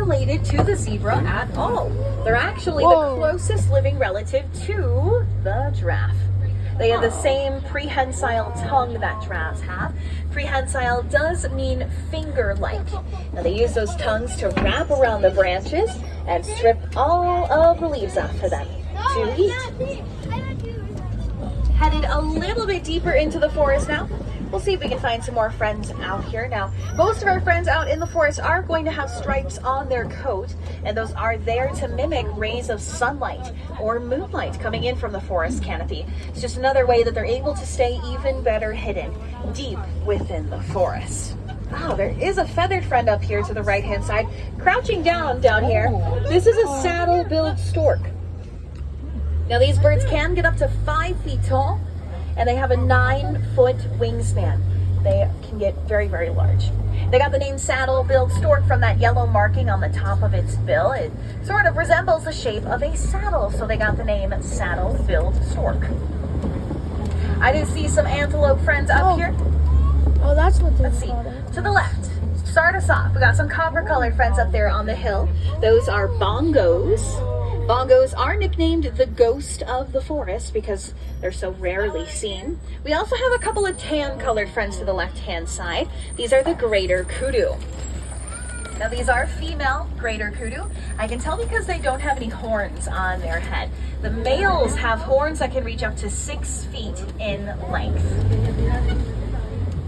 related to the zebra at all. They're actually the closest living relative to the giraffe. They have the same prehensile tongue that giraffes have. Prehensile does mean finger-like. Now they use those tongues to wrap around the branches and strip all of the leaves off for them to eat. Headed a little bit deeper into the forest now. We'll see if we can find some more friends out here. Now, most of our friends out in the forest are going to have stripes on their coat, and those are there to mimic rays of sunlight or moonlight coming in from the forest canopy. It's just another way that they're able to stay even better hidden deep within the forest. Oh, there is a feathered friend up here to the right-hand side, crouching down here. This is a saddle-billed stork. Now, these birds can get up to 5 feet tall, and they have a 9-foot wingspan. They can get very, very large. They got the name saddle-billed stork from that yellow marking on the top of its bill. It sort of resembles the shape of a saddle, so they got the name saddle-billed stork. I do see some antelope friends up here. Oh, that's what they're Let's see. To the left, start us off. We got some copper-colored friends up there on the hill. Those are bongos. Bongos are nicknamed the ghost of the forest because they're so rarely seen. We also have a couple of tan-colored friends to the left-hand side. These are the greater kudu. Now these are female greater kudu. I can tell because they don't have any horns on their head. The males have horns that can reach up to 6 feet in length.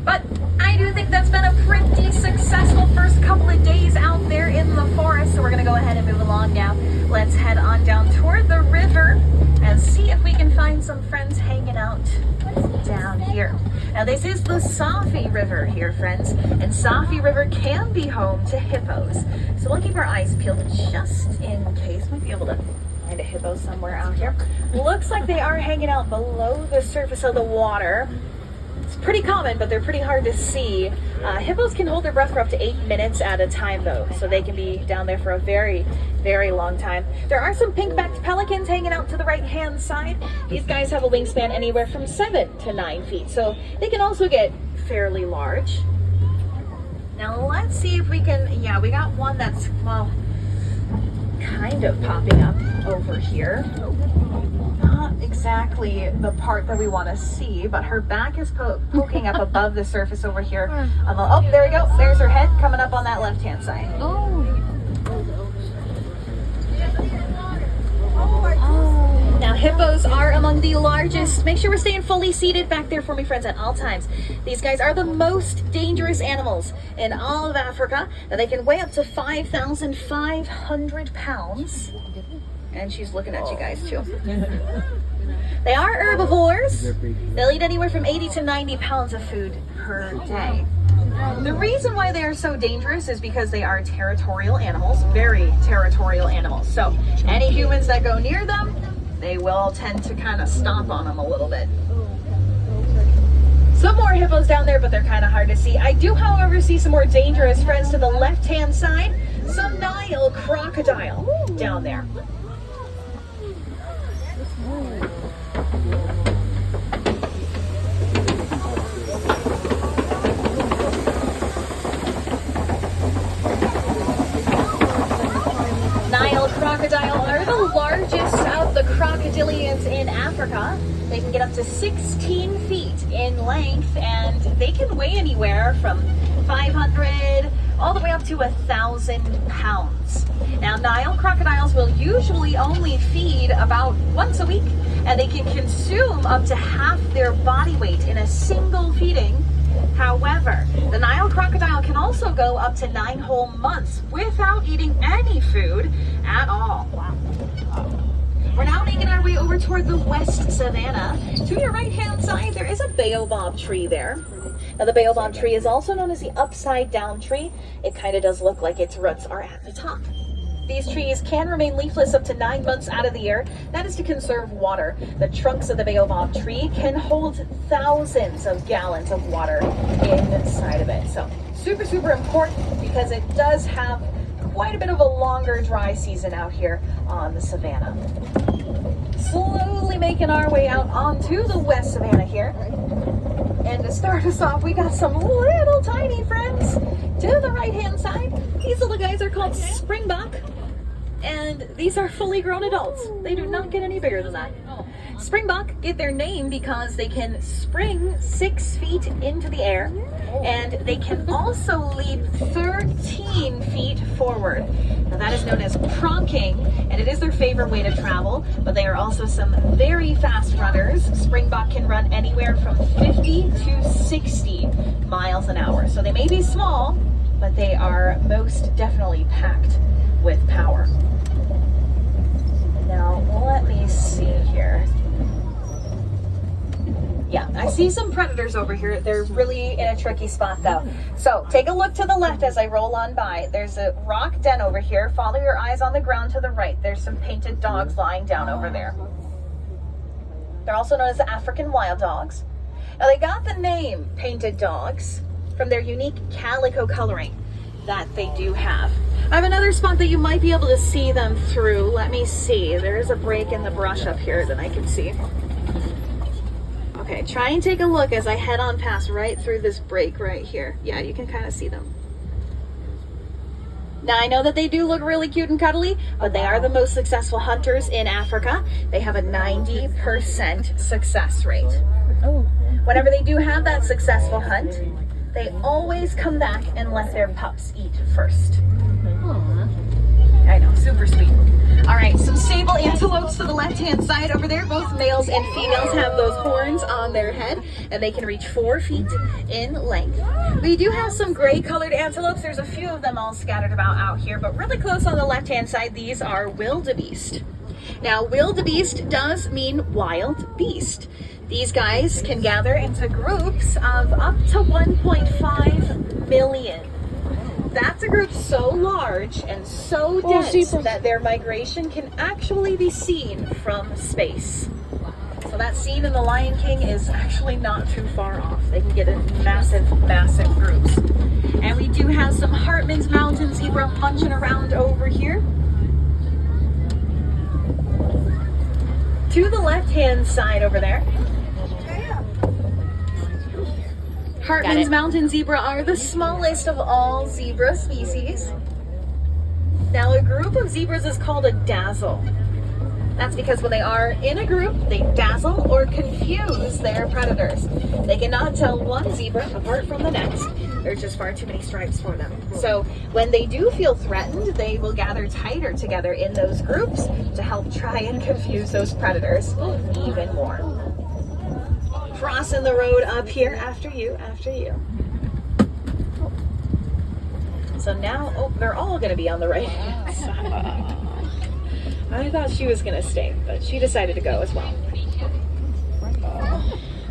But I do think that's been a pretty successful first couple of days out there in the forest. So we're going to go ahead and move along now. Let's head on down toward the river and see if we can find some friends hanging out down here. Now this is the Safi River here, friends. And Safi River can be home to hippos. So we'll keep our eyes peeled just in case. Might be able to find a hippo somewhere out here. Looks like they are hanging out below the surface of the water. It's pretty common, but they're pretty hard to see. Hippos can hold their breath for up to 8 minutes at a time, though, so they can be down there for a very, very long time. There are some pink-backed pelicans hanging out to the right-hand side. These guys have a wingspan anywhere from 7 to 9 feet, so they can also get fairly large. Now, let's see if we can... Yeah, we got one that's, well, kind of popping up over here. Not exactly the part that we want to see, but her back is poking up above the surface over here. Oh, there we go. There's her head coming up on that left-hand side. Now, hippos are among the largest. Make sure we're staying fully seated back there for me, friends, at all times. These guys are the most dangerous animals in all of Africa. Now, they can weigh up to 5,500 pounds. And she's looking at you guys, too. They are herbivores. They'll eat anywhere from 80 to 90 pounds of food per day. The reason why they are so dangerous is because they are territorial animals, very territorial animals. So any humans that go near them, they will tend to kind of stomp on them a little bit. Some more hippos down there, but they're kind of hard to see. I do, however, see some more dangerous friends to the left-hand side. Some Nile crocodile down there. Nile crocodile are the largest of the crocodilians in Africa. They can get up to 16 feet in length, and they can weigh anywhere from 500 all the way up to 1,000 pounds. Now, Nile crocodiles will usually only feed about once a week, and they can consume up to half their body weight in a single feeding. However, the Nile crocodile can also go up to 9 whole months without eating any food at all. Wow. We're now making our way over toward the West Savannah. To your right-hand side, there is a baobab tree there. Now, the baobab tree is also known as the upside-down tree. It kind of does look like its roots are at the top. These trees can remain leafless up to 9 months out of the year. That is to conserve water. The trunks of the baobab tree can hold thousands of gallons of water inside of it. So super, super important because it does have quite a bit of a longer dry season out here on the savannah. Slowly making our way out onto the West Savannah here. And to start us off, we got some little tiny friends To the right-hand side, these little guys are called springbok, and these are fully grown adults. They do not get any bigger than that. Springbok get their name because they can spring 6 feet into the air, and they can also leap 13 feet forward. Now that is known as pronking, and it is their favorite way to travel, but they are also some very fast runners. Springbok can run anywhere from 50 to 60 miles an hour. So they may be small, but they are most definitely packed with power. Now, let me see here. Yeah, I see some predators over here. They're really in a tricky spot though. So take a look to the left as I roll on by. There's a rock den over here. Follow your eyes on the ground to the right. There's some painted dogs lying down over there. They're also known as African wild dogs. Now they got the name painted dogs from their unique calico coloring that they do have. I have another spot that you might be able to see them through. Let me see. There is a break in the brush up here that I can see. Okay, try and take a look as I head on past right through this break right here. Yeah, you can kind of see them. Now, I know that they do look really cute and cuddly, but they are the most successful hunters in Africa. They have a 90% success rate. Whenever they do have that successful hunt, they always come back and let their pups eat first. I know, super sweet. All right, some sable antelopes to the left-hand side over there. Both males and females have those horns on their head, and they can reach 4 feet in length. We do have some gray-colored antelopes. There's a few of them all scattered about out here, but really close on the left-hand side, these are wildebeest. Now, wildebeest does mean wild beast. These guys can gather into groups of up to 1.5 million. That's a group so large and so dense that their migration can actually be seen from space. So that scene in The Lion King is actually not too far off. They can get in massive, massive groups. And we do have some Hartmann's mountain zebra punching around over here. To the left-hand side over there, Hartmann's mountain zebra are the smallest of all zebra species. Now, a group of zebras is called a dazzle. That's because when they are in a group, they dazzle or confuse their predators. They cannot tell one zebra apart from the next. There's just far too many stripes for them. So when they do feel threatened, they will gather tighter together in those groups to help try and confuse those predators even more. Crossing the road up here after you. So now, oh, they're all going to be on the right hand side. I thought she was going to stay, but she decided to go as well.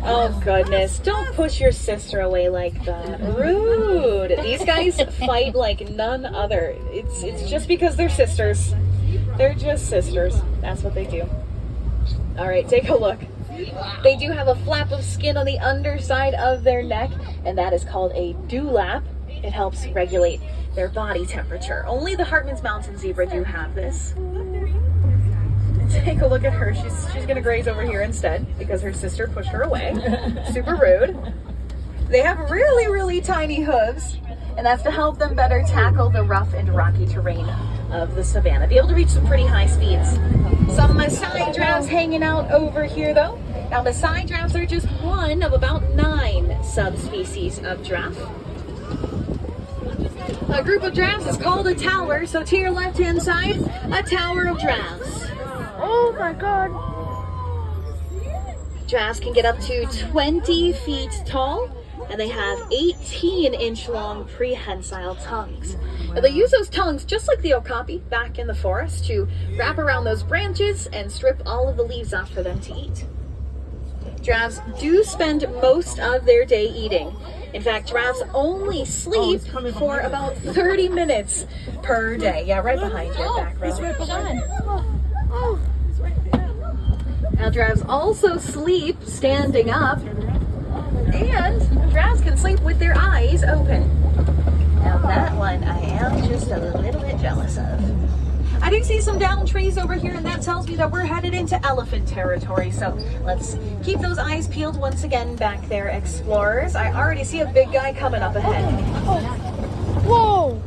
Oh goodness, don't push your sister away like that. Rude. These guys fight like none other. It's just because they're sisters. They're just sisters. That's what they do. All right, take a look. They do have a flap of skin on the underside of their neck, and that is called a dewlap. It helps regulate their body temperature. Only the Hartmann's mountain zebra do have this. Take a look at her. She's gonna graze over here instead because her sister pushed her away. Super rude. They have really, really tiny hooves, and that's to help them better tackle the rough and rocky terrain of the savannah. Be able to reach some pretty high speeds. Some Maasai giraffes hanging out over here though. Now Maasai giraffes are just one of about 9 subspecies of giraffe. A group of giraffes is called a tower, so to your left-hand side, a tower of giraffes. Oh my god. Giraffes can get up to 20 feet tall, and they have 18-inch long prehensile tongues. Now they use those tongues, just like the okapi back in the forest, to wrap around those branches and strip all of the leaves off for them to eat. Giraffes do spend most of their day eating. In fact, giraffes only sleep for about 30 minutes per day. Yeah, right behind you, back row. It's right behind. Now, giraffes also sleep standing up, and giraffes can sleep with their eyes open. Now, that one I am just a little bit jealous of. I do see some downed trees over here, and that tells me that we're headed into elephant territory. So let's keep those eyes peeled once again back there, explorers. I already see a big guy coming up ahead. Whoa!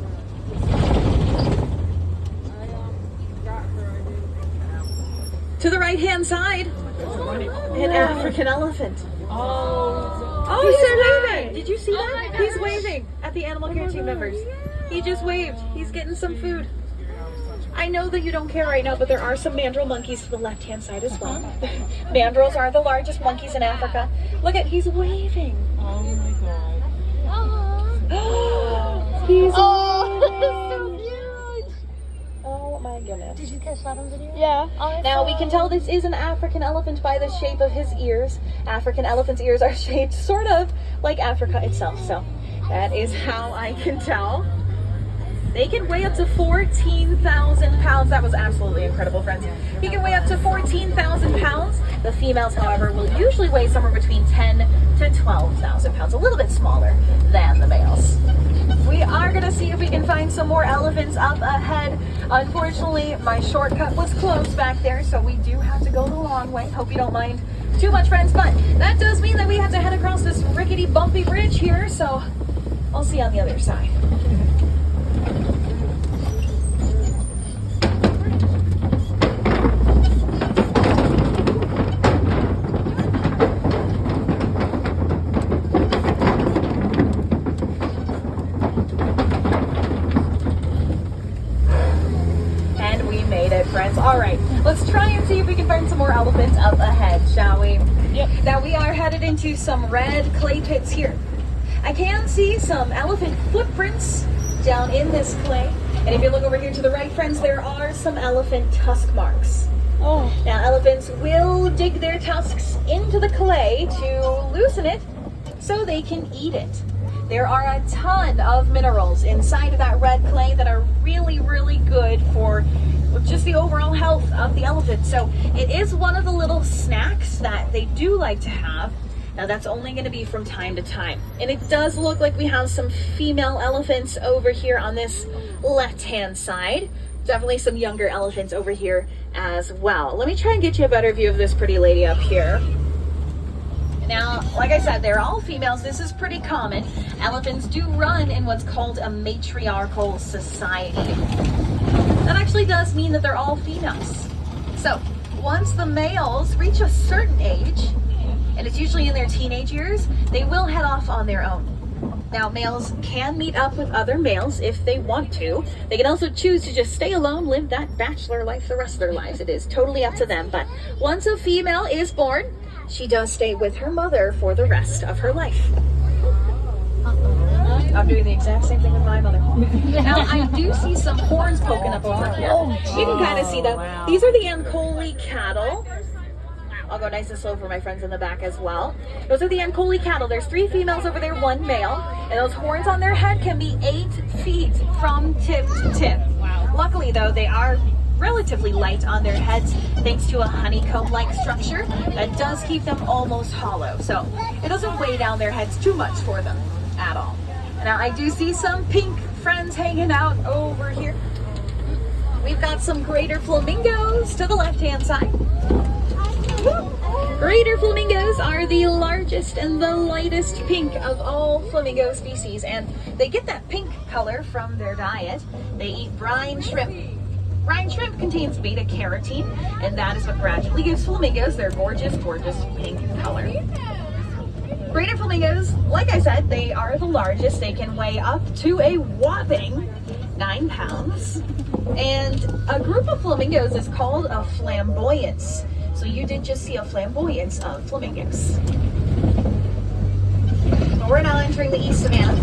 To the right-hand side, an African elephant. Oh, he's waving. Did you see that? He's waving at the animal care team members. He just waved. He's getting some food. I know that you don't care right now, but there are some mandrill monkeys to the left-hand side as well. Mandrills are the largest monkeys in Africa. Look at, he's waving. Oh my god. He's So cute! Oh my goodness. Did you catch that on video? Yeah. Now we can tell this is an African elephant by the shape of his ears. African elephants' ears are shaped sort of like Africa itself, so that is how I can tell. They can weigh up to 14,000 pounds. That was absolutely incredible, friends. He can weigh up to 14,000 pounds. The females, however, will usually weigh somewhere between 10 to 12,000 pounds, a little bit smaller than the males. We are gonna see if we can find some more elephants up ahead. Unfortunately, my shortcut was closed back there, so we do have to go the long way. Hope you don't mind too much, friends, but that does mean that we have to head across this rickety, bumpy bridge here, so I'll see you on the other side. Friends. All right, let's try and see if we can find some more elephants up ahead, shall we? Yep. Now we are headed into some red clay pits here. I can see some elephant footprints down in this clay. And if you look over here to the right, friends, there are some elephant tusk marks. Oh. Now elephants will dig their tusks into the clay to loosen it so they can eat it. There are a ton of minerals inside of that red clay that are really, really good for just the overall health of the elephant. So it is one of the little snacks that they do like to have. Now that's only going to be from time to time. And it does look like we have some female elephants over here on this left-hand side. Definitely some younger elephants over here as well. Let me try and get you a better view of this pretty lady up here. Now, like I said, they're all females. This is pretty common. Elephants do run in what's called a matriarchal society. That actually does mean that they're all females. So once the males reach a certain age, and it's usually in their teenage years, they will head off on their own. Now, males can meet up with other males if they want to. They can also choose to just stay alone, live that bachelor life the rest of their lives. It is totally up to them. But once a female is born, she does stay with her mother for the rest of her life. I'm doing the exact same thing with my mother. Now, I do see some horns poking up over here. You can kind of see them. These are the Ankoli cattle. I'll go nice and slow for my friends in the back as well. Those are the Ankoli cattle. There's 3 females over there, 1 male. And those horns on their head can be 8 feet from tip to tip. Luckily, though, they are relatively light on their heads thanks to a honeycomb-like structure that does keep them almost hollow. So it doesn't weigh down their heads too much for them at all. Now, I do see some pink friends hanging out over here. We've got some greater flamingos to the left-hand side. Greater flamingos are the largest and the lightest pink of all flamingo species, and they get that pink color from their diet. They eat brine shrimp. Brine shrimp contains beta carotene, and that is what gradually gives flamingos their gorgeous, gorgeous pink color. Greater flamingos, like I said, they are the largest. They can weigh up to a whopping 9 pounds. And a group of flamingos is called a flamboyance. So you did just see a flamboyance of flamingos. We're now entering the East Savannah.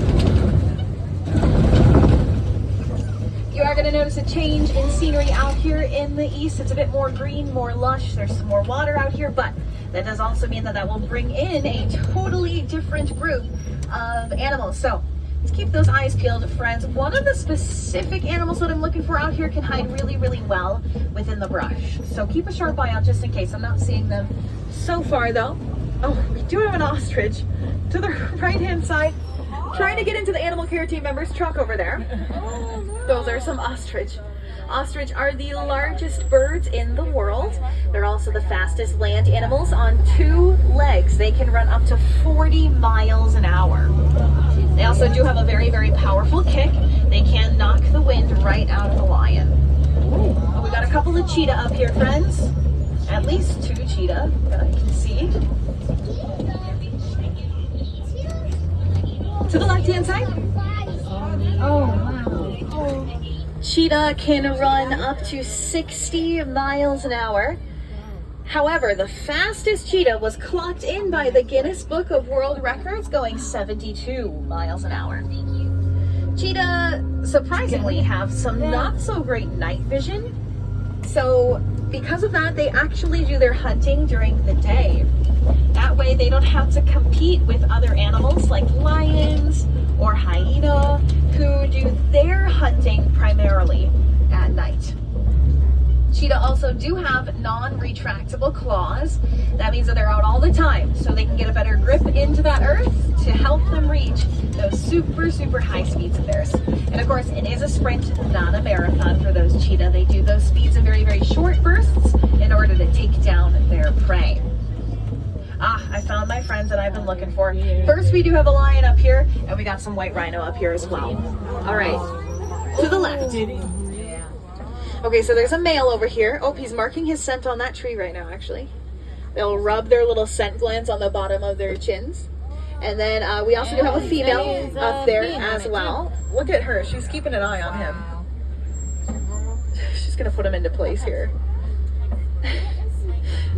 You are going to notice a change in scenery out here in the east. It's a bit more green, more lush. There's some more water out here, but that does also mean that that will bring in a totally different group of animals. So let's keep those eyes peeled, friends. One of the specific animals that I'm looking for out here can hide really, really well within the brush. So keep a sharp eye out just in case. I'm not seeing them so far though. Oh, we do have an ostrich to the right-hand side, trying to get into the animal care team member's truck over there. Those are some ostrich. Ostrich are the largest birds in the world. They're also the fastest land animals on 2 legs. They can run up to 40 miles an hour. They also do have a very, very powerful kick. They can knock the wind right out of the lion. Oh, we got a couple of cheetah up here, friends. At least 2 cheetah that I can see. To the left-hand side. Oh, wow. Cheetah can run up to 60 miles an hour. However, the fastest cheetah was clocked in by the Guinness Book of World Records going 72 miles an hour. Cheetah surprisingly have some not so great night vision. So because of that, they actually do their hunting during the day. That way they don't have to compete with other animals like lions or hyena who do their hunting primarily at night. Cheetah also do have non-retractable claws. That means that they're out all the time, so they can get a better grip into that earth to help them reach those super, super high speeds of theirs. And of course, it is a sprint, not a marathon for those cheetah. They do those speeds in very, very short bursts in order to take down their prey. Ah, I found my friends that I've been looking for. First, we do have a lion up here, and we got some white rhino up here as well. All right, to the left. Okay, so there's a male over here. Oh, he's marking his scent on that tree right now, actually. They'll rub their little scent glands on the bottom of their chins. And then we also do have a female up there as well. Look at her. She's keeping an eye on him. She's going to put him into place here.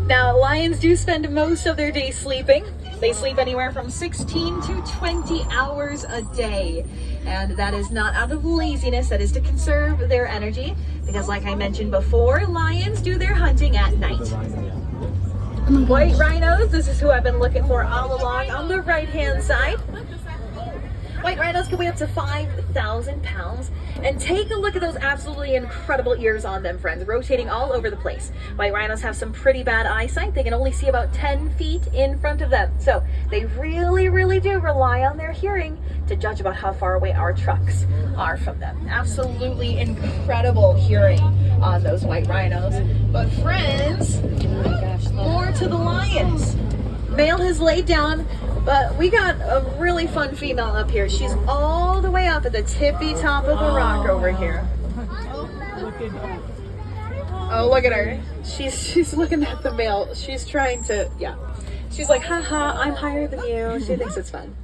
Now, lions do spend most of their day sleeping. They sleep anywhere from 16 to 20 hours a day. And that is not out of laziness, that is to conserve their energy. Because like I mentioned before, lions do their hunting at night. White rhinos, this is who I've been looking for all along on the right-hand side. White rhinos can weigh up to 5,000 pounds. And take a look at those absolutely incredible ears on them, friends, rotating all over the place. White rhinos have some pretty bad eyesight. They can only see about 10 feet in front of them. So they really, really do rely on their hearing to judge about how far away our trucks are from them. Absolutely incredible hearing on those white rhinos. But friends, more to the lions. Male has laid down, but we got a really fun female up here. She's all the way up at the tippy top of the rock over here. Oh, look at her. She's looking at the male. She's trying to, yeah. She's like, haha, I'm higher than you. She thinks it's fun.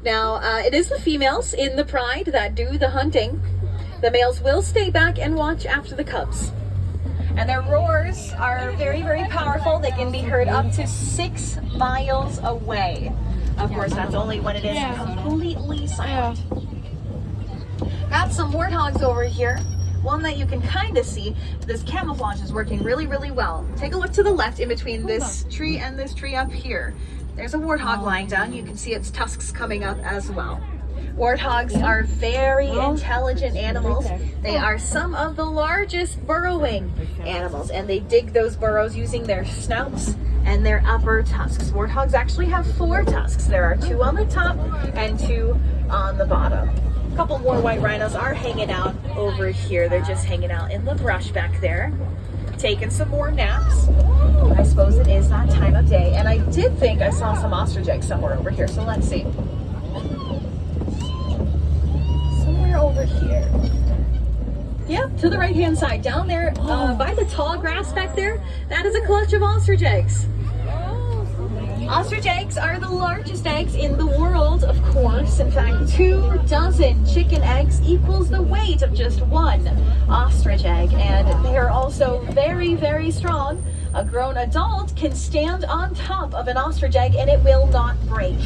Now, it is the females in the pride that do the hunting. The males will stay back and watch after the cubs. And their roars are very, very powerful. They can be heard up to 6 miles away. Of course, that's only when it is completely silent. Got some warthogs over here. One that you can kind of see. This camouflage is working really, really well. Take a look to the left in between this tree and this tree up here. There's a warthog lying down. You can see its tusks coming up as well. Warthogs are very intelligent animals. They are some of the largest burrowing animals, and they dig those burrows using their snouts and their upper tusks. Warthogs actually have 4 tusks. There are 2 on the top and 2 on the bottom. A couple more white rhinos are hanging out over here. They're just hanging out in the brush back there, taking some more naps. I suppose it is that time of day, and I did think I saw some ostrich eggs somewhere over here, so let's see. Over here. Yep, to the right hand side, down there by the tall grass back there, that is a clutch of ostrich eggs. Ostrich eggs are the largest eggs in the world, of course. In fact, 2 dozen chicken eggs equals the weight of just 1 ostrich egg, and they are also very, very strong. A grown adult can stand on top of an ostrich egg and it will not break.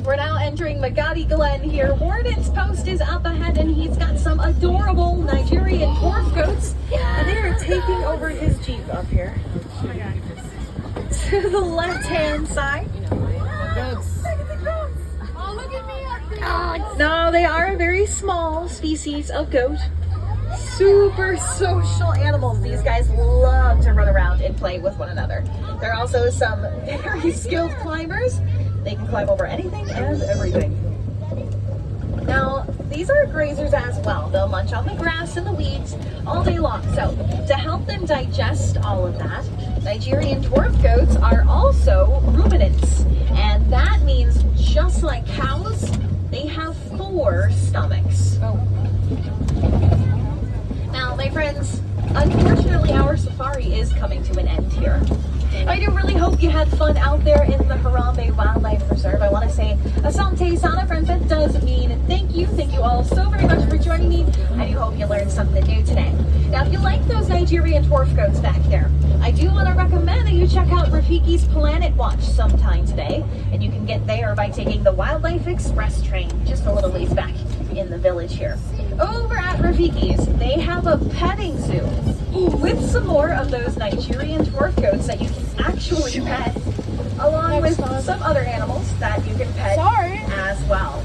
We're now entering Magadi Glen here. Warden's post is up ahead and he's got some adorable Nigerian dwarf goats. And they are taking over his Jeep up here. To the left-hand side. Oh, look at me up there. No, they are a very small species of goat. Super social animals. These guys love to run around and play with one another. There are also some very skilled climbers. They can climb over anything and everything. Now, these are grazers as well. They'll munch on the grass and the weeds all day long. So, to help them digest all of that, Nigerian dwarf goats are also ruminants, and that means just like cows, they have 4 stomachs. Oh. Now, my friends, unfortunately, our safari is coming to an end here. I do really hope you had fun out there in the Harambe Wildlife Reserve. I want to say asante sana, friends. That does mean thank you. Thank you all so very much for joining me. I do hope you learned something new today. Now, if you like those Nigerian dwarf goats back there, I do want to recommend that you check out Rafiki's Planet Watch sometime today. And you can get there by taking the Wildlife Express train, just a little ways back in the village here. Over at Rafiki's, they have a petting zoo with some more of those Nigerian dwarf goats that you can actually pet, along with some other animals that you can pet as well.